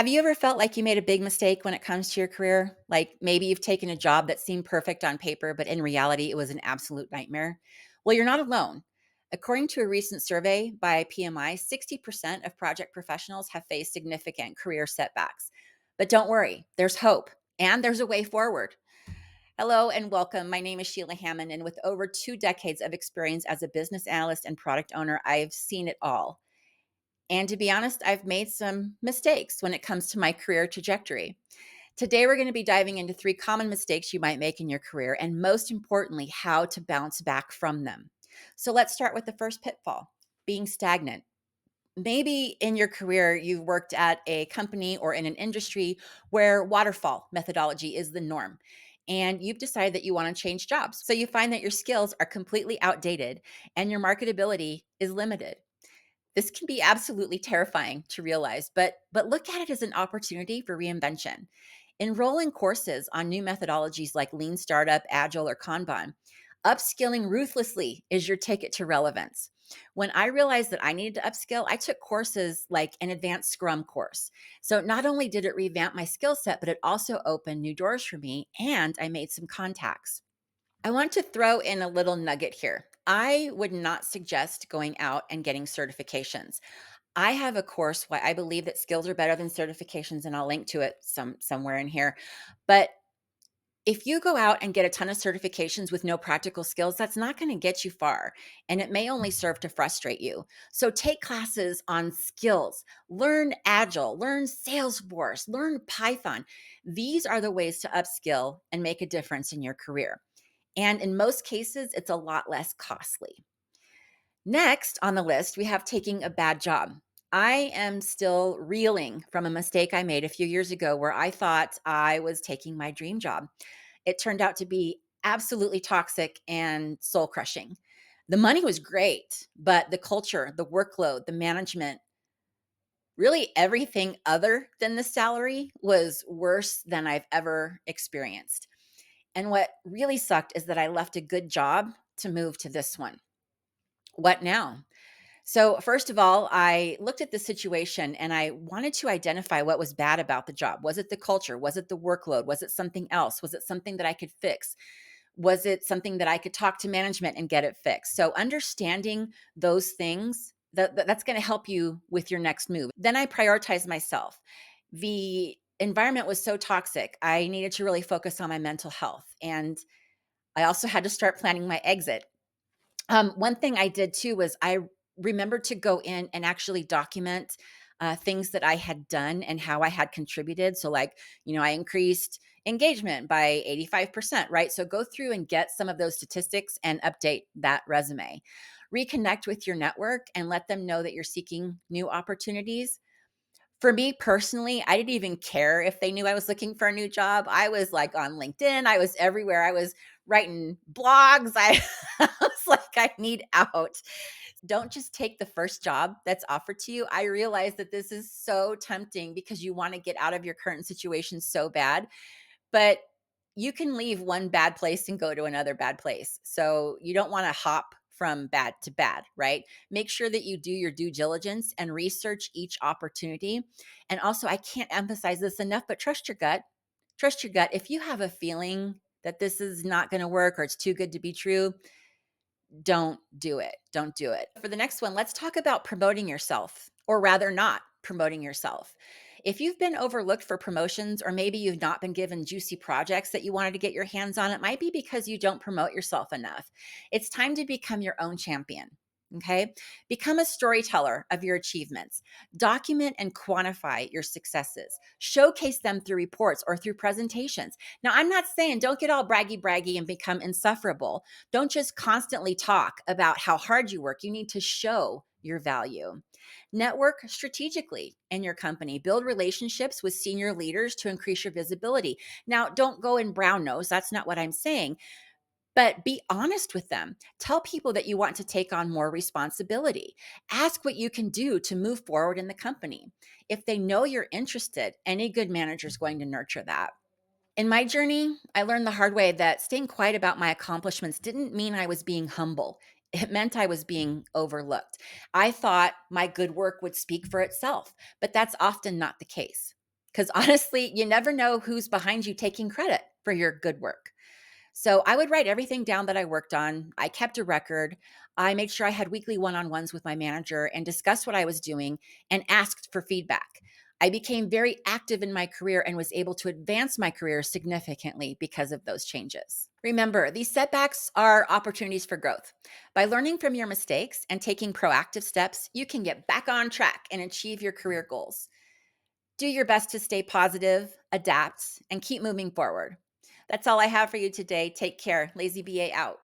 Have you ever felt like you made a big mistake when it comes to your career? Like maybe you've taken a job that seemed perfect on paper, but in reality, it was an absolute nightmare? Well, you're not alone. According to a recent survey by PMI, 60% of project professionals have faced significant career setbacks. But don't worry, there's hope and there's a way forward. Hello and welcome. My name is Sheila Hammond, and with over 2 decades of experience as a business analyst and product owner, I've seen it all. And to be honest, I've made some mistakes when it comes to my career trajectory. Today, we're going to be diving into 3 common mistakes you might make in your career, and most importantly, how to bounce back from them. So, let's start with the first pitfall: being stagnant. Maybe in your career, you've worked at a company or in an industry where waterfall methodology is the norm. And you've decided that you want to change jobs. So you find that your skills are completely outdated and your marketability is limited. This can be absolutely terrifying to realize, but look at it as an opportunity for reinvention. Enroll in courses on new methodologies like lean startup, agile, or Kanban. Upskilling ruthlessly is your ticket to relevance. When I realized that I needed to upskill, I took courses like an advanced Scrum course. So not only did it revamp my skill set, but it also opened new doors for me and I made some contacts. I want to throw in a little nugget here. I would not suggest going out and getting certifications. I have a course why I believe that skills are better than certifications, and I'll link to it somewhere in here. But if you go out and get a ton of certifications with no practical skills, that's not going to get you far, and it may only serve to frustrate you. So take classes on skills, learn Agile, learn Salesforce, learn Python. These are the ways to upskill and make a difference in your career. And in most cases, it's a lot less costly. Next on the list, we have taking a bad job. I am still reeling from a mistake I made a few years ago where I thought I was taking my dream job. It turned out to be absolutely toxic and soul crushing. The money was great, but the culture, the workload, the management, really everything other than the salary was worse than I've ever experienced. And what really sucked is that I left a good job to move to this one. What now? So, first of all, I looked at the situation and I wanted to identify what was bad about the job. Was it the culture? Was it the workload? Was it something else? Was it something that I could fix? Was it something that I could talk to management and get it fixed? So, understanding those things that's going to help you with your next move. Then I prioritized myself. The environment was so toxic. I needed to really focus on my mental health. And I also had to start planning my exit. One thing I did too was I remembered to go in and actually document things that I had done and how I had contributed. So, like, I increased engagement by 85%, right? So, go through and get some of those statistics and update that resume. Reconnect with your network and let them know that you're seeking new opportunities. For me personally, I didn't even care if they knew I was looking for a new job. I was like on LinkedIn, I was everywhere. I was writing blogs. I was like, I need out. Don't just take the first job that's offered to you. I realize that this is so tempting because you want to get out of your current situation so bad, but you can leave one bad place and go to another bad place. So you don't want to hop from bad to bad, right? Make sure that you do your due diligence and research each opportunity. And also, I can't emphasize this enough, but trust your gut. Trust your gut. If you have a feeling that this is not going to work or it's too good to be true, don't do it. Don't do it. For the next one, let's talk about promoting yourself, or rather, not promoting yourself. If you've been overlooked for promotions, or maybe you've not been given juicy projects that you wanted to get your hands on, it might be because you don't promote yourself enough. It's time to become your own champion. Okay. Become a storyteller of your achievements. Document and quantify your successes. Showcase them through reports or through presentations. Now, I'm not saying don't get all braggy and become insufferable. Don't just constantly talk about how hard you work. You need to show your value. Network strategically in your company. Build relationships with senior leaders to increase your visibility. Now, don't go in brown nose. That's not what I'm saying. But be honest with them. Tell people that you want to take on more responsibility. Ask what you can do to move forward in the company. If they know you're interested, any good manager is going to nurture that. In my journey, I learned the hard way that staying quiet about my accomplishments didn't mean I was being humble. It meant I was being overlooked. I thought my good work would speak for itself, but that's often not the case. Because honestly, you never know who's behind you taking credit for your good work. So I would write everything down that I worked on. I kept a record. I made sure I had weekly one on ones with my manager and discussed what I was doing and asked for feedback. I became very active in my career and was able to advance my career significantly because of those changes. Remember, these setbacks are opportunities for growth. By learning from your mistakes and taking proactive steps, you can get back on track and achieve your career goals. Do your best to stay positive, adapt, and keep moving forward. That's all I have for you today. Take care. Lazy BA out.